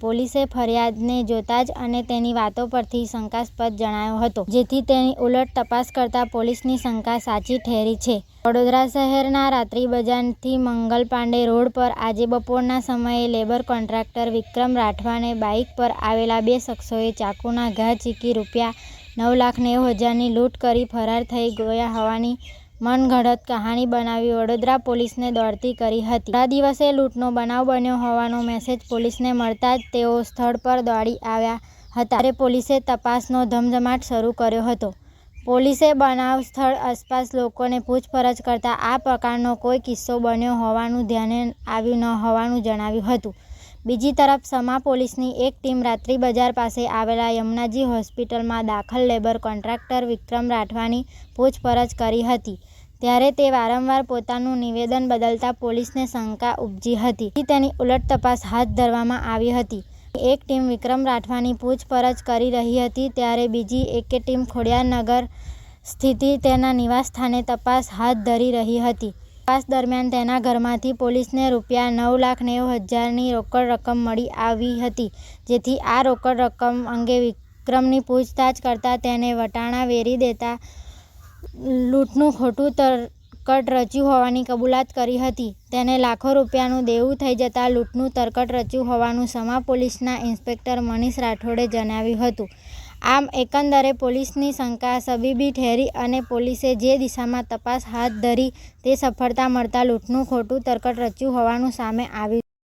પોલીસે ફરિયાદને જોતા જ અને તેની વાતો પરથી શંકાસ્પદ જણાયો હતો, જેથી તેની ઉલટ તપાસ કરતા પોલીસની શંકા સાચી ઠરી છે. વડોદરા શહેરના રાત્રિ બજારથી મંગલ પાંડે રોડ પર આજે બપોરના સમયે લેબર કોન્ટ્રાક્ટર વિક્રમ રાઠવાને બાઇક પર આવેલા બે શખ્સોએ ચાકુના ઘા ઝીંકી ₹9,90,000ની લૂંટ કરી ફરાર થઈ ગયા હોવાની મનગઢંત કહાની બનાવી વડોદરા પોલીસને દોડતી કરી હતી. થોડા દિવસે લૂંટનો બનાવ બન્યો હોવાનો મેસેજ પોલીસને મળતા જ તેઓ સ્થળ પર દોડી આવ્યા હતા. ત્યારે પોલીસે તપાસનો ધમધમાટ શરૂ કર્યો હતો. પોલીસે બનાવ સ્થળ આસપાસ લોકોને પૂછપરછ કરતા આ પ્રકારનો કોઈ કિસ્સો બન્યો હોવાનું ધ્યાને આવ્યું ન હોવાનું જણાવ્યું હતું. બીજી તરફ સમા પોલીસની એક ટીમ રાત્રિ બજાર પાસે આવેલા યમુનાજી હોસ્પિટલમાં દાખલ લેબર કોન્ટ્રાક્ટર વિક્રમ રાઠવાની પૂછપરછ કરી હતી. ત્યારે તે વારંવાર પોતાનું નિવેદન બદલતા પોલીસને શંકા ઉપજી હતી. તેની ઉલટ તપાસ હાથ ધરવામાં આવી હતી. એક ટીમ વિક્રમ રાઠવાની પૂછપરછ કરી રહી હતી, ત્યારે બીજી એક ટીમ ખોડિયારનગર સ્થિત તેના નિવાસસ્થાને તપાસ હાથ ધરી રહી હતી. તપાસ દરમિયાન તેના ઘરમાંથી પોલીસને ₹9,90,000ની રોકડ રકમ મળી આવી હતી, જેથી આ રોકડ રકમ અંગે વિક્રમની પૂછતાછ કરતા તેને વટાણા વેરી દેતા લૂંટનું ખોટું તરકટ રચ્યું હોવાની કબૂલાત કરી હતી. તેને લાખો રૂપિયાનું દેવું થઈ જતા લૂંટનું તરકટ રચ્યું હોવાનું સમા પોલીસના ઇન્સ્પેક્ટર મનીષ રાઠોડે જણાવ્યું હતું. આમ એકંદરે પોલીસની શંકા સબીબી ઠરી અને પોલીસે જે દિશામાં તપાસ હાથ ધરી તે સફળતા મળતા લૂંટનું ખોટું તરકટ રચ્યું હોવાનું સામે આવ્યું.